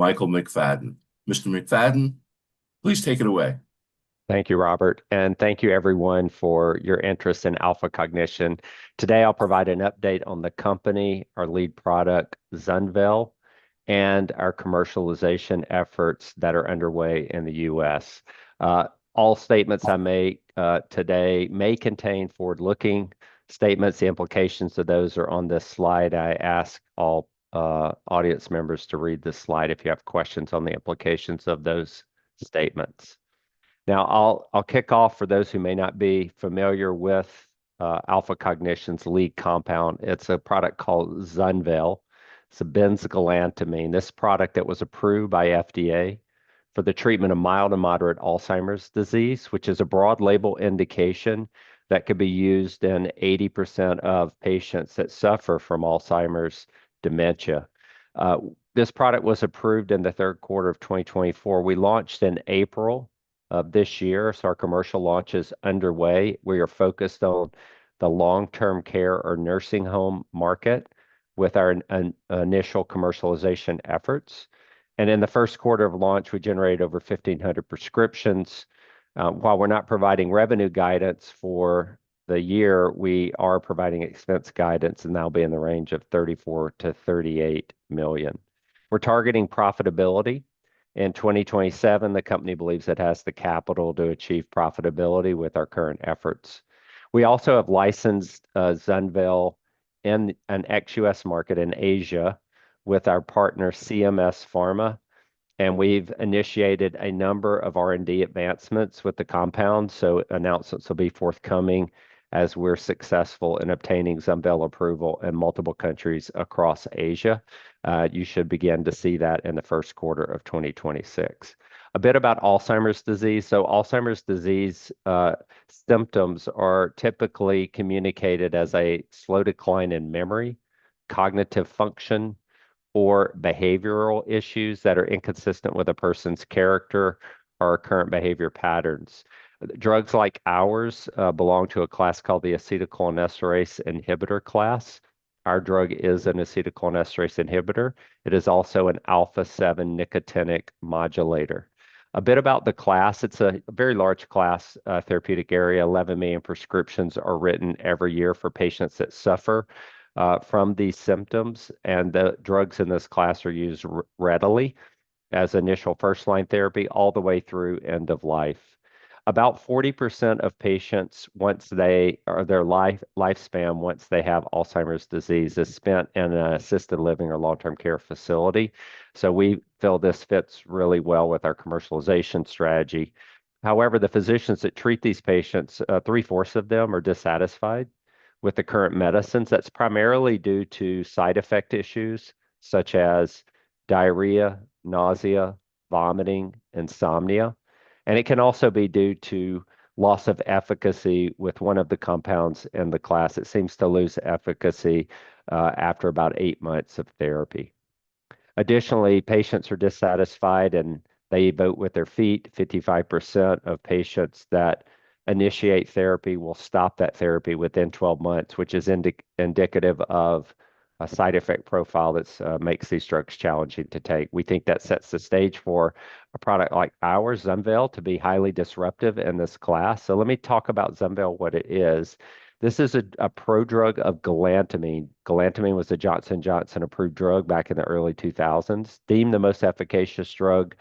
Michael McFadden. Mr. McFadden, please take it away. Thank you, Robert, and thank you everyone for your interest in Alpha Cognition. Today, I'll provide an update on the company, our lead product, Zunvel, and our commercialization efforts that are underway in the U.S. All statements I make today may contain forward-looking statements. The implications of those are on this slide. I ask all audience members to read this slide if you have questions on the implications of those statements. Now, I'll kick off for those who may not be familiar with Alpha Cognition's lead compound. It's a product called Zunvel. It's a benzygalantamine. This product that was approved by FDA for the treatment of mild and moderate Alzheimer's disease, which is a broad label indication that could be used in 80% of patients that suffer from Alzheimer's dementia. This product was approved in the third quarter of 2024. We launched in April of this year, so our commercial launch is underway. We are focused on the long-term care or nursing home market with our initial commercialization efforts. And in the first quarter of launch, we generated over 1,500 prescriptions. While we're not providing revenue guidance for the year, we are providing expense guidance, and that'll be in the range of 34 to 38 million. We're targeting profitability. In 2027, the company believes it has the capital to achieve profitability with our current efforts. We also have licensed Zunvel in an ex-US market in Asia with our partner CMS Pharma, and we've initiated a number of R&D advancements with the compound, so announcements will be forthcoming as we're successful in obtaining Zunvel approval in multiple countries across Asia. You should begin to see that in the first quarter of 2026. A bit about Alzheimer's disease. So Alzheimer's disease symptoms are typically communicated as a slow decline in memory, cognitive function, or behavioral issues that are inconsistent with a person's character or current behavior patterns. Drugs like ours belong to a class called the acetylcholinesterase inhibitor class. Our drug is an acetylcholinesterase inhibitor. It is also an alpha-7 nicotinic modulator. A bit about the class. It's a very large class therapeutic area. 11 million prescriptions are written every year for patients that suffer from these symptoms, and the drugs in this class are used readily as initial first-line therapy all the way through end of life. About 40% of patients, once they or their lifespan, once they have Alzheimer's disease, is spent in an assisted living or long-term care facility. So we feel this fits really well with our commercialization strategy. However, the physicians that treat these patients, 3/4 of them are dissatisfied with the current medicines. That's primarily due to side effect issues such as diarrhea, nausea, vomiting, insomnia. And it can also be due to loss of efficacy with one of the compounds in the class. It seems to lose efficacy after about 8 months of therapy. Additionally, patients are dissatisfied and they vote with their feet. 55% of patients that initiate therapy will stop that therapy within 12 months, which is indicative of a side effect profile that makes these drugs challenging to take. We think that sets the stage for a product like ours, Zunvel, to be highly disruptive in this class. So let me talk about Zunvel, what it is. This is a prodrug of galantamine. Galantamine was a Johnson & Johnson approved drug back in the early 2000s, deemed the most efficacious drug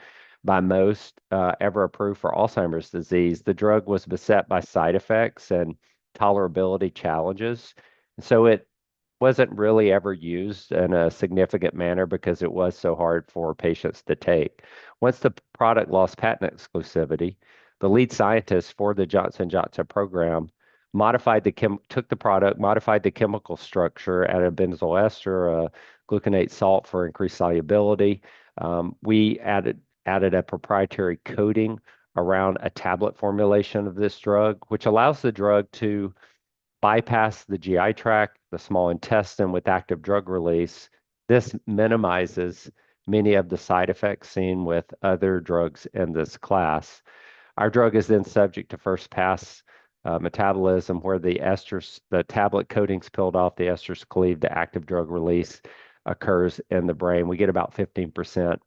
by most ever approved for Alzheimer's disease. The drug was beset by side effects and tolerability challenges. So it wasn't really ever used in a significant manner because it was so hard for patients to take. Once the product lost patent exclusivity, the lead scientist for the Johnson & Johnson program took the product, modified the chemical structure, added benzoyl ester, a gluconate salt for increased solubility. We added a proprietary coating around a tablet formulation of this drug, which allows the drug to bypass the GI tract, the small intestine with active drug release. This minimizes many of the side effects seen with other drugs in this class. Our drug is then subject to first pass metabolism where the tablet coating's peeled off, the esters cleaved, the active drug release occurs in the brain. We get about 15%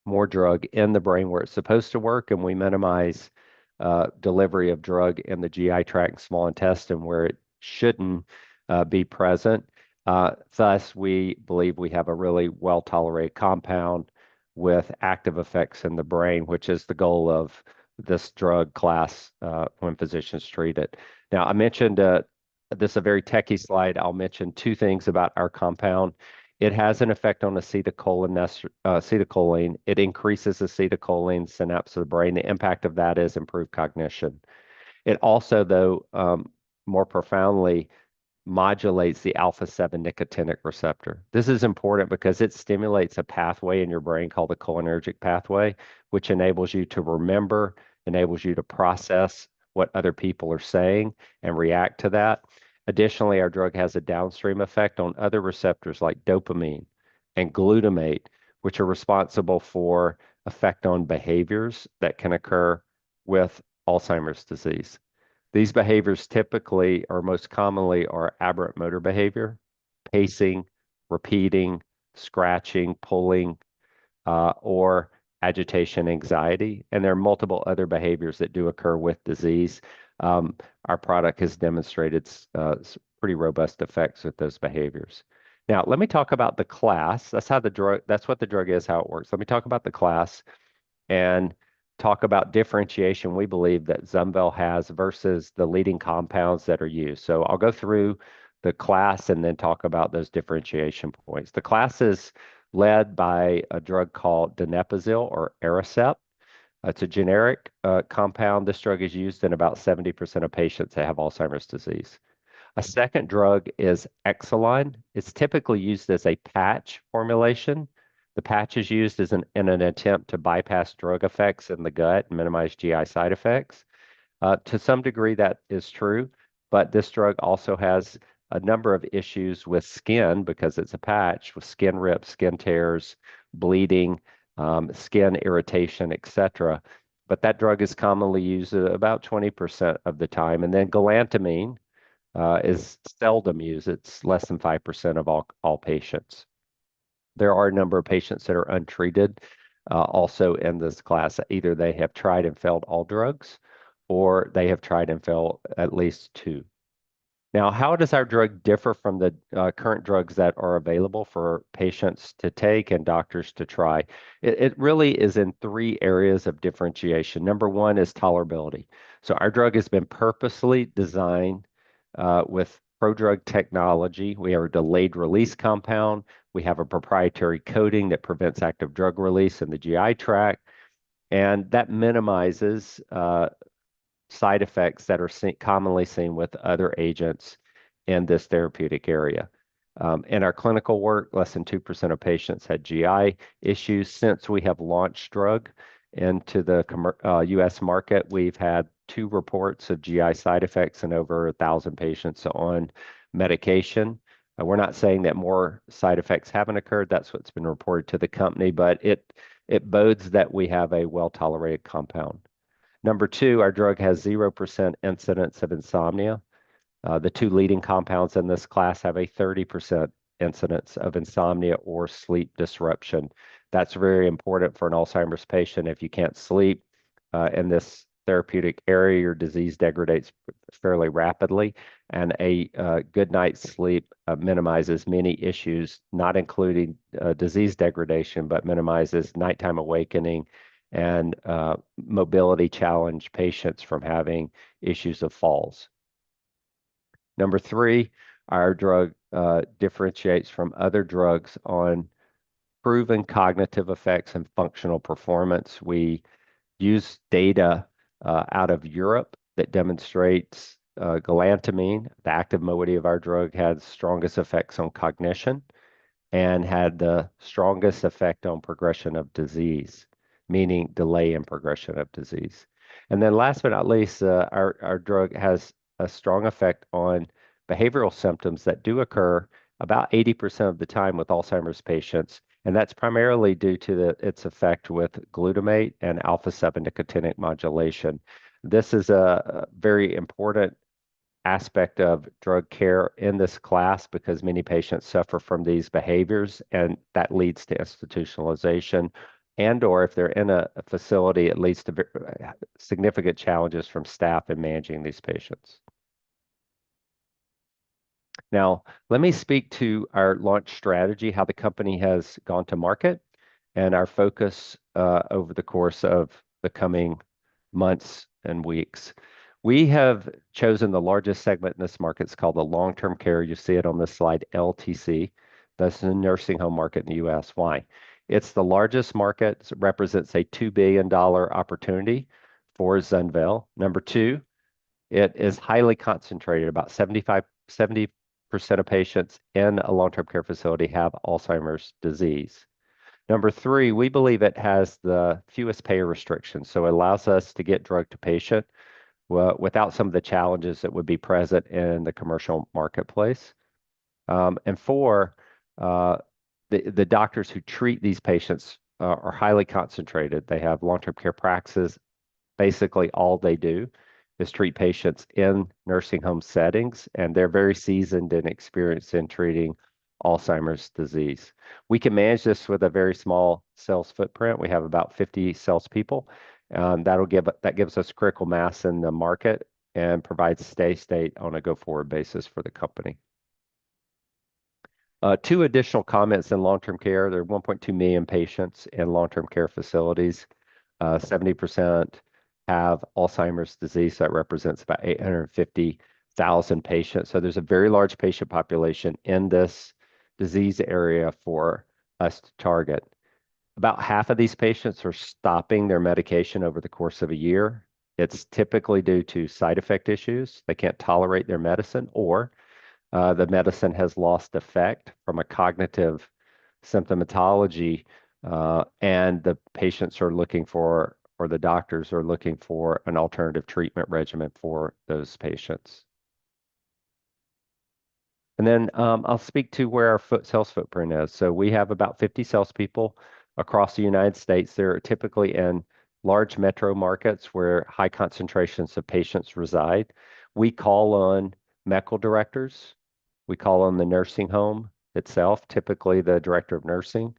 more drug in the brain where it's supposed to work, and we minimize delivery of drug in the GI tract and small intestine where it shouldn't be present. Thus, we believe we have a really well-tolerated compound with active effects in the brain, which is the goal of this drug class when physicians treat it. Now, I mentioned this is a very techie slide. I'll mention two things about our compound. It has an effect on acetylcholine. It increases acetylcholine synapse of the brain. The impact of that is improved cognition. It also, though, more profoundly modulates the alpha 7 nicotinic receptor. This is important because it stimulates a pathway in your brain called the cholinergic pathway, which enables you to remember, enables you to process what other people are saying and react to that. Additionally, our drug has a downstream effect on other receptors like dopamine and glutamate, which are responsible for effect on behaviors that can occur with Alzheimer's disease. These behaviors typically or most commonly are aberrant motor behavior, pacing, repeating, scratching, pulling, or agitation, anxiety. And there are multiple other behaviors that do occur with disease. Our product has demonstrated pretty robust effects with those behaviors. Now, let me talk about the class. That's what the drug is, how it works. Let me talk about the class and talk about differentiation we believe that Zumvel has versus the leading compounds that are used. So I'll go through the class and then talk about those differentiation points. The class is led by a drug called donepezil or Aricept. It's a generic compound. This drug is used in about 70% of patients that have Alzheimer's disease. A second drug is Exelon. It's typically used as a patch formulation. The patch is used in an attempt to bypass drug effects in the gut and minimize GI side effects. To some degree, that is true, but this drug also has a number of issues with skin because it's a patch with skin rips, skin tears, bleeding, skin irritation, etc. But that drug is commonly used about 20% of the time. And then galantamine is seldom used. It's less than 5% of all patients. There are a number of patients that are untreated also in this class. Either they have tried and failed all drugs, or they have tried and failed at least two. Now, how does our drug differ from the current drugs that are available for patients to take and doctors to try? It really is in three areas of differentiation. Number one is tolerability. So our drug has been purposely designed with prodrug technology. We have a delayed release compound. We have a proprietary coating that prevents active drug release in the GI tract, and that minimizes side effects that are commonly seen with other agents in this therapeutic area. In our clinical work, less than 2% of patients had GI issues. Since we have launched drug into the US market, we've had 2 reports of GI side effects in over 1,000 patients on medication. We're not saying that more side effects haven't occurred. That's what's been reported to the company, but it bodes that we have a well-tolerated compound. Number two, our drug has 0% incidence of insomnia. The 2 leading compounds in this class have a 30% incidence of insomnia or sleep disruption. That's very important for an Alzheimer's patient. If you can't sleep in this therapeutic area, your disease degradates fairly rapidly, and a good night's sleep minimizes many issues, not including disease degradation, but minimizes nighttime awakening and mobility challenge patients from having issues of falls. Number 3, our drug differentiates from other drugs on proven cognitive effects and functional performance. We use data out of Europe that demonstrates galantamine, the active moiety of our drug, has strongest effects on cognition and had the strongest effect on progression of disease, meaning delay in progression of disease. And then last but not least, our drug has a strong effect on behavioral symptoms that do occur about 80% of the time with Alzheimer's patients, and that's primarily due to its effect with glutamate and alpha-7 nicotinic modulation. This is a very important aspect of drug care in this class because many patients suffer from these behaviors, and that leads to institutionalization and or if they're in a facility, it leads to significant challenges from staff in managing these patients. Now, let me speak to our launch strategy, how the company has gone to market, and our focus over the course of the coming months and weeks. We have chosen the largest segment in this market. It's called the long-term care. You see it on this slide, LTC. That's the nursing home market in the US. Why? It's the largest market. It represents a $2 billion opportunity for Zenvel. Number two, it is highly concentrated. About 70% of patients in a long-term care facility have Alzheimer's disease. Number three, we believe it has the fewest payer restrictions, so it allows us to get drug to patient without some of the challenges that would be present in the commercial marketplace. And four, the doctors who treat these patients are highly concentrated. They have long-term care practices. Basically, all they do is treat patients in nursing home settings, and they're very seasoned and experienced in treating Alzheimer's disease. We can manage this with a very small sales footprint. We have about 50 salespeople. That gives us critical mass in the market and provides stay state on a go-forward basis for the company. Two additional comments in long-term care. There are 1.2 million patients in long-term care facilities. 70% have Alzheimer's disease. That represents about 850,000 patients. So there's a very large patient population in this disease area for us to target. About half of these patients are stopping their medication over the course of a year. It's typically due to side effect issues. They can't tolerate their medicine, or the medicine has lost effect from a cognitive symptomatology, and the patients are looking for, or the doctors are looking for, an alternative treatment regimen for those patients. And then I'll speak to where our sales footprint is. So we have about 50 salespeople across the United States. They're typically in large metro markets where high concentrations of patients reside. We call on medical directors. We call on the nursing home itself, typically the director of nursing,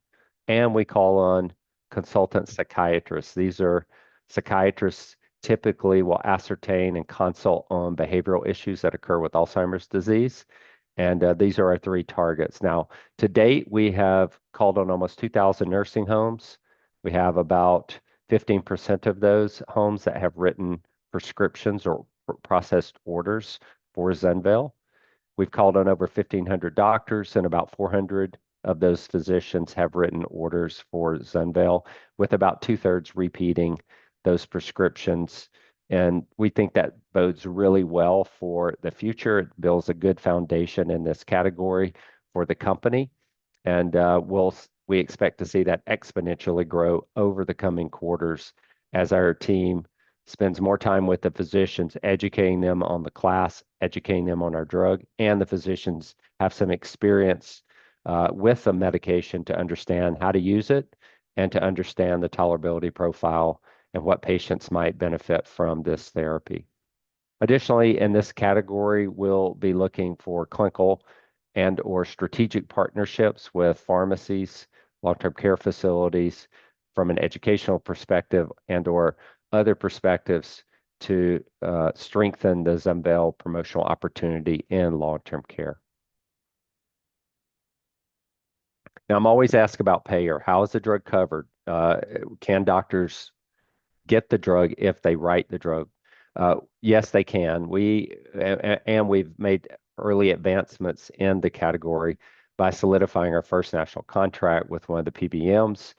and we call on consultant psychiatrists. These are psychiatrists typically will ascertain and consult on behavioral issues that occur with Alzheimer's disease. And these are our three targets. Now, to date, we have called on almost 2,000 nursing homes. We have about 15% of those homes that have written prescriptions or processed orders for Zenvel. We've called on over 1,500 doctors, and about 400 of those physicians have written orders for Zenvel, with about 2/3 repeating those prescriptions. And we think that bodes really well for the future. It builds a good foundation in this category for the company. And we expect to see that exponentially grow over the coming quarters as our team spends more time with the physicians, educating them on the class, educating them on our drug, and the physicians have some experience with the medication to understand how to use it and to understand the tolerability profile and what patients might benefit from this therapy. Additionally, in this category, we'll be looking for clinical and or strategic partnerships with pharmacies, long-term care facilities from an educational perspective and or other perspectives to strengthen the Zenvel promotional opportunity in long-term care. Now, I'm always asked about payer. How is the drug covered? Can doctors get the drug if they write the drug? Yes, they can. We've made early advancements in the category by solidifying our first national contract with one of the PBMs.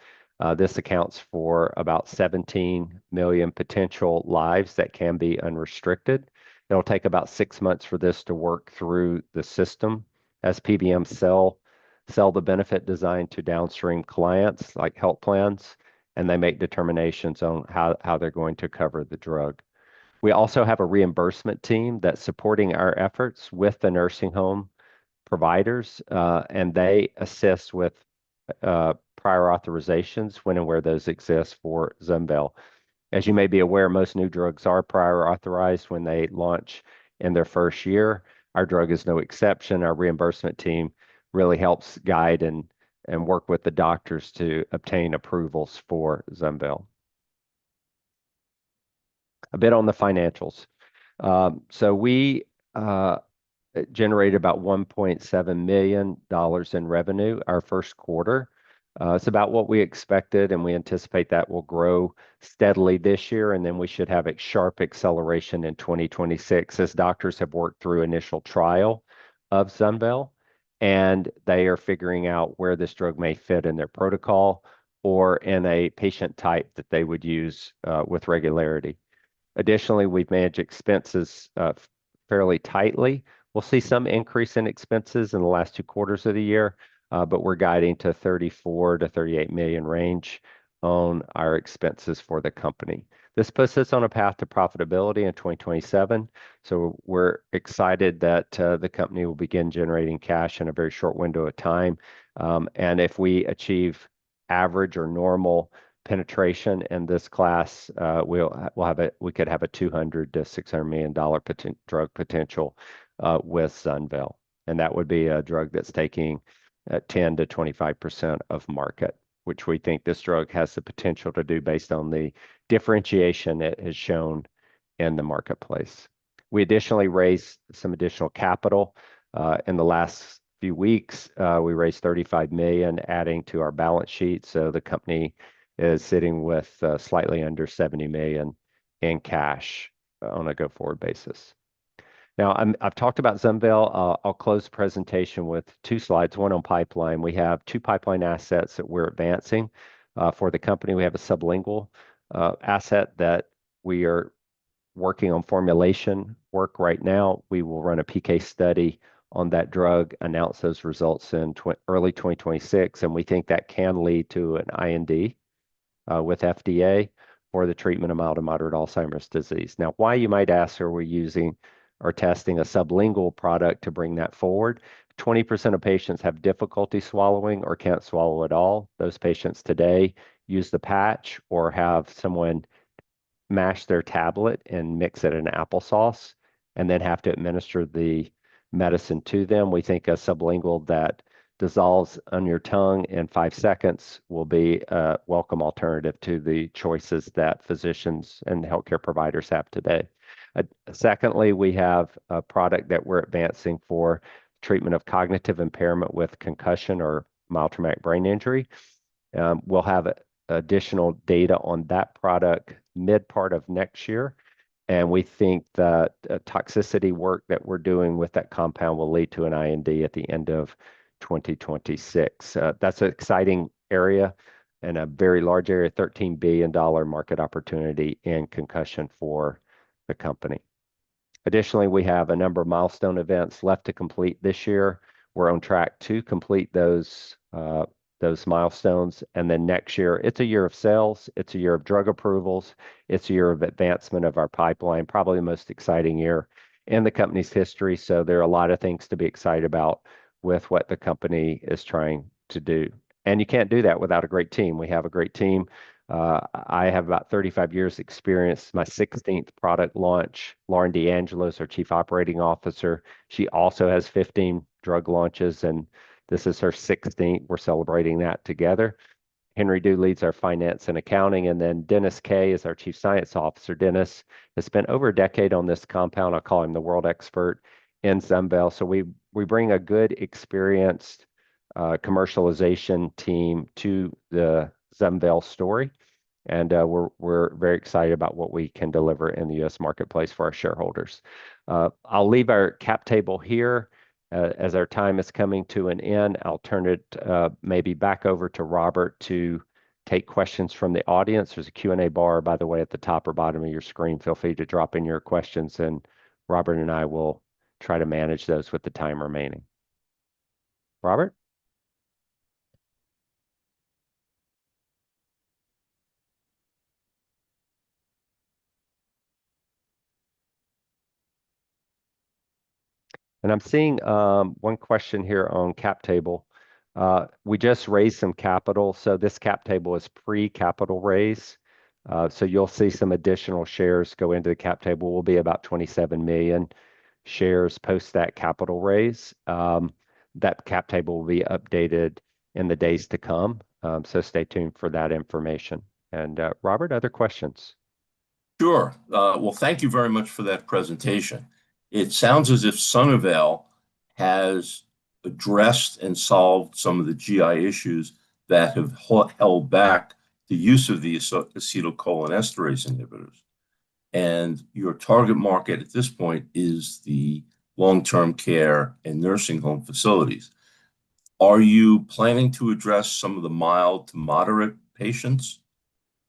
This accounts for about 17 million potential lives that can be unrestricted. It'll take about 6 months for this to work through the system as PBMs sell the benefit design to downstream clients like health plans, and they make determinations on how they're going to cover the drug. We also have a reimbursement team that's supporting our efforts with the nursing home providers, and they assist with prior authorizations when and where those exist for Zenvel. As you may be aware, most new drugs are prior authorized when they launch in their first year. Our drug is no exception. Our reimbursement team really helps guide and and work with the doctors to obtain approvals for ZUNVEYL. A bit on the financials. So we generated about $1.7 million in revenue our first quarter. It's about what we expected, and we anticipate that will grow steadily this year, and then we should have a sharp acceleration in 2026 as doctors have worked through initial trial of ZUNVEYL, and they are figuring out where this drug may fit in their protocol or in a patient type that they would use with regularity. Additionally, we've managed expenses fairly tightly. We'll see some increase in expenses in the last 2 quarters of the year, but we're guiding to 34 to 38 million range on our expenses for the company. This puts us on a path to profitability in 2027. So we're excited that the company will begin generating cash in a very short window of time. And if we achieve average or normal penetration in this class, we could have a $200 to $600 million drug potential with ZUNVEYL. And that would be a drug that's taking 10 to 25% of market, which we think this drug has the potential to do based on the differentiation it has shown in the marketplace. We additionally raised some additional capital in the last few weeks. We raised $35 million, adding to our balance sheet. So the company is sitting with slightly under $70 million in cash on a go-forward basis. Now, I've talked about ZUNVEYL. I'll close the presentation with 2 slides, one on pipeline. We have 2 pipeline assets that we're advancing for the company. We have a sublingual asset that we are working on formulation work right now. We will run a PK study on that drug, announce those results in early 2026, and we think that can lead to an IND with FDA for the treatment of mild to moderate Alzheimer's disease. Now, why, you might ask, are we using or testing a sublingual product to bring that forward? 20% of patients have difficulty swallowing or can't swallow at all. Those patients today use the patch or have someone mash their tablet and mix it in applesauce and then have to administer the medicine to them. We think a sublingual that dissolves on your tongue in 5 seconds will be a welcome alternative to the choices that physicians and healthcare providers have today. Secondly, we have a product that we're advancing for treatment of cognitive impairment with concussion or mild traumatic brain injury. We'll have additional data on that product mid part of next year. And we think that toxicity work that we're doing with that compound will lead to an IND at the end of 2026. That's an exciting area and a very large area, $13 billion market opportunity in concussion for the company. Additionally, we have a number of milestone events left to complete this year. We're on track to complete those milestones. And then next year, it's a year of sales. It's a year of drug approvals. It's a year of advancement of our pipeline, probably the most exciting year in the company's history. So there are a lot of things to be excited about with what the company is trying to do. And you can't do that without a great team. We have a great team. I have about 35 years experience, my 16th product launch. Lauren D'Angelo is our Chief Operating Officer. She also has 15 drug launches, and this is her 16th. We're celebrating that together. Henry Du leads our finance and accounting, and then Dennis Kay is our Chief Science Officer. Dennis has spent over a decade on this compound. I'll call him the world expert in ZUNVEYL. So we bring a good, experienced commercialization team to the ZUNVEYL story. And we're very excited about what we can deliver in the U.S. marketplace for our shareholders. I'll leave our cap table here as our time is coming to an end. I'll turn it maybe back over to Robert to take questions from the audience. There's a Q&A bar, by the way, at the top or bottom of your screen. Feel free to drop in your questions, and Robert and I will try to manage those with the time remaining. Robert? And I'm seeing one question here on cap table. We just raised some capital. So this cap table is pre-capital raise. So you'll see some additional shares go into the cap table. Will be about 27 million shares post that capital raise. That cap table will be updated in the days to come. So stay tuned for that information. And Robert, other questions? Sure. Well, thank you very much for that presentation. It sounds as if Sunnyvale has addressed and solved some of the GI issues that have held back the use of the acetylcholinesterase inhibitors. And your target market at this point is the long-term care and nursing home facilities. Are you planning to address some of the mild to moderate patients,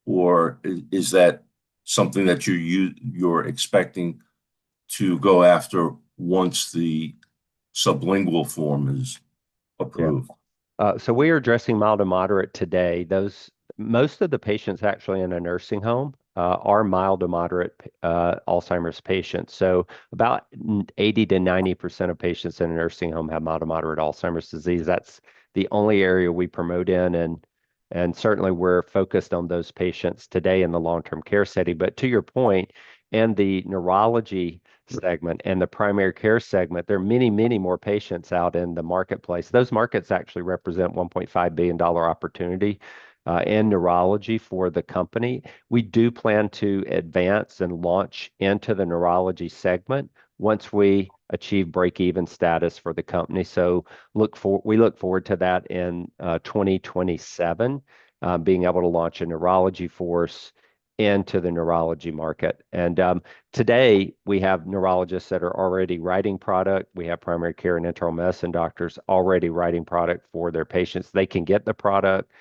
or is that something that you're expecting to go after once the sublingual form is Yeah. approved? So we are addressing mild to moderate today. Those most of the patients actually in a nursing home are mild to moderate Alzheimer's patients. So about 80 to 90% of patients in a nursing home have mild to moderate Alzheimer's disease. That's the only area we promote in, and certainly we're focused on those patients today in the long-term care setting. But to your point, in the neurology segment and the primary care segment, there are many, many more patients out in the marketplace. Those markets actually represent $1.5 billion opportunity in neurology for the company. We do plan to advance and launch into the neurology segment once we achieve break-even status for the company. So we look forward to that in 2027, being able to launch a neurology force into the neurology market. And today, we have neurologists that are already writing product. We have primary care and internal medicine doctors already writing product for their patients. They can get the product.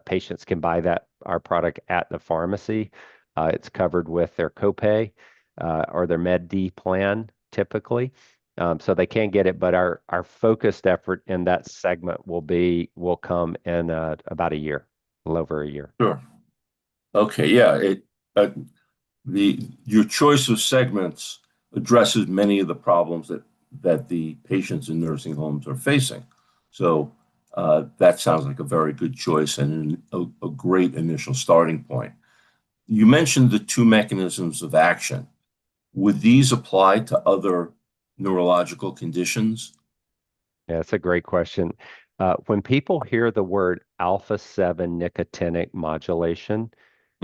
Patients can buy our product at the pharmacy. It's covered with their copay or their Med D plan, typically. So they can get it, but our focused effort in that segment will come in about a year, a little over a year. Sure. Okay, yeah. Uh, your choice of segments addresses many of the problems that the patients in nursing homes are facing. So that sounds like a very good choice and a great initial starting point. You mentioned the two mechanisms of action. Would these apply to other neurological conditions? Yeah, that's a great question. When people hear the word alpha 7 nicotinic modulation,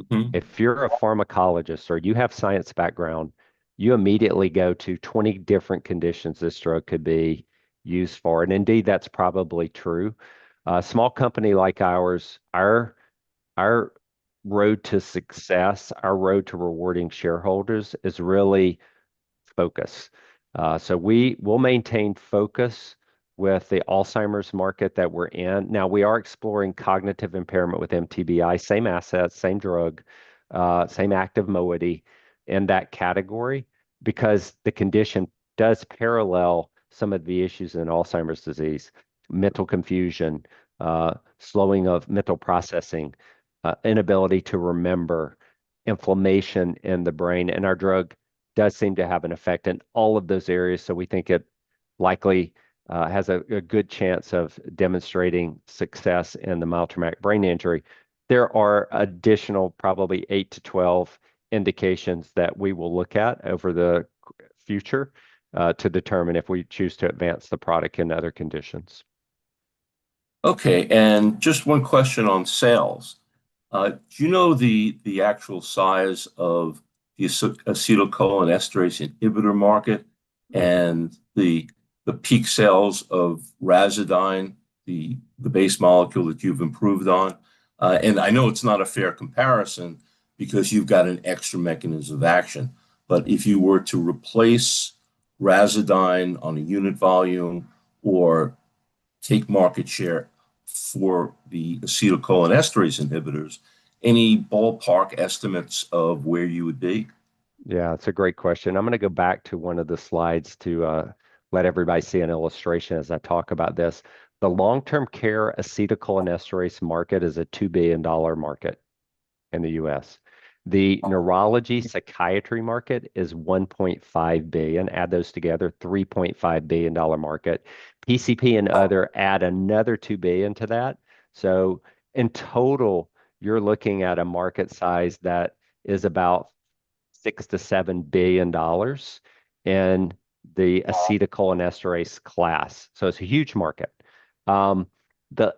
Mhm. if you're a pharmacologist or you have science background, you immediately go to 20 different conditions this drug could be used for. And indeed, that's probably true. A small company like ours, our road to success, our road to rewarding shareholders is really focus. So we will maintain focus with the Alzheimer's market that we're in. Now, we are exploring cognitive impairment with MTBI, same assets, same drug, same active moiety in that category, because the condition does parallel some of the issues in Alzheimer's disease: mental confusion, slowing of mental processing, inability to remember, inflammation in the brain. And our drug does seem to have an effect in all of those areas. So we think it likely has a good chance of demonstrating success in the mild traumatic brain injury. There are additional, probably 8 to 12 indications that we will look at over the future to determine if we choose to advance the product in other conditions. Okay, and just one question on sales. Do you know the actual size of the acetylcholinesterase inhibitor market and the peak sales of Razidine, the base molecule that you've improved on? And I know it's not a fair comparison because you've got an extra mechanism of action. But if you were to replace Razidine on a unit volume or take market share for the acetylcholinesterase inhibitors, any ballpark estimates of where you would be? Yeah, it's a great question. I'm going to go back to one of the slides to let everybody see an illustration as I talk about this. The long-term care acetylcholinesterase market is a $2 billion market in the US. The neurology psychiatry market is 1.5 billion. Add those together, $3.5 billion market. PCP and other add another 2 billion to that. So in total, you're looking at a market size that is about $6 to $7 billion in the acetylcholinesterase class. So it's a huge market. The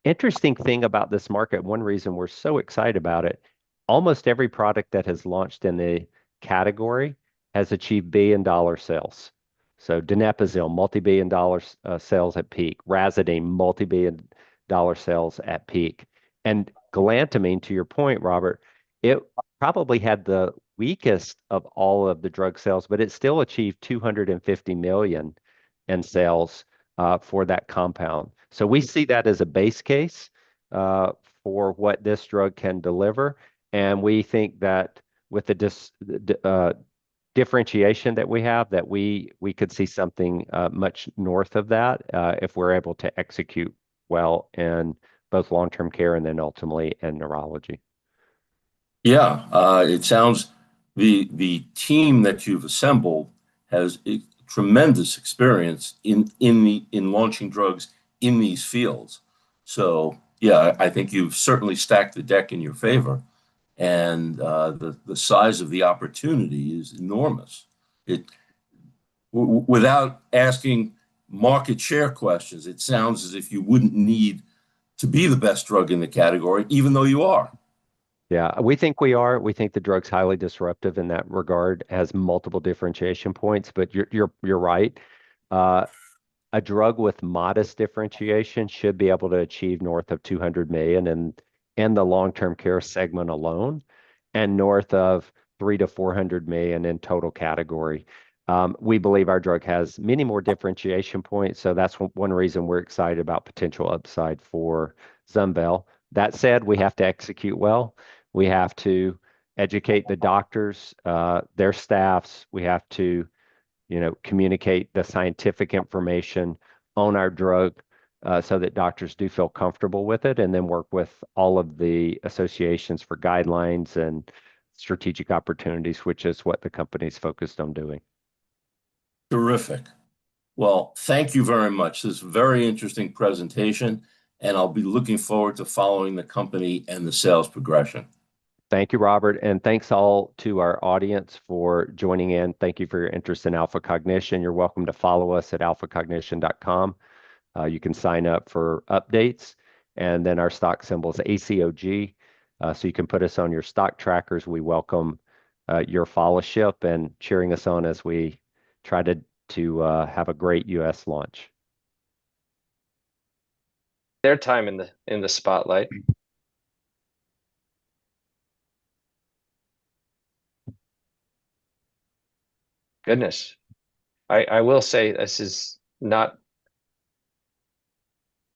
interesting thing about this market, one reason we're so excited about it, almost every product that has launched in the category has achieved billion-dollar sales. So donepezil, multi-billion dollar sales at peak. Razidine, multi-billion dollar sales at peak. And galantamine, to your point, Robert, it probably had the weakest of all of the drug sales, but it still achieved 250 million in sales for that compound. So we see that as a base case uh, for what this drug can deliver. And we think that with the differentiation that we have, that we could see something much north of that if we're able to execute well in both long-term care and then ultimately in neurology. Yeah, it sounds the team that you've assembled has a tremendous experience in launching drugs in these fields. So yeah, I think you've certainly stacked the deck in your favor, and the size of the opportunity is enormous. It without asking market share questions, it sounds as if you wouldn't need to be the best drug in the category, even though you are. Yeah, we think we are. We think the drug's highly disruptive in that regard, has multiple differentiation points, but you're right. Uh, a drug with modest differentiation should be able to achieve north of 200 million in the long-term care segment alone, and north of 3 to 400 million in total category. We believe our drug has many more differentiation points, so that's one reason we're excited about potential upside for Zunveil. That said, we have to execute well. We have to educate the doctors, their staffs. We have to communicate the scientific information on our drug so that doctors do feel comfortable with it, and then work with all of the associations for guidelines and strategic opportunities, which is what the company's focused on doing. Terrific. Well, thank you very much. This is a very interesting presentation, and I'll be looking forward to following the company and the sales progression. Thank you, Robert, and thanks all to our audience for joining in. Thank you for your interest in Alpha Cognition. You're welcome to follow us at alphacognition.com. You can sign up for updates, and then our stock symbol is ACOG. So you can put us on your stock trackers. We welcome your followership and cheering us on as we try to have a great U.S. launch. Their time in the spotlight. Goodness. I will say this is not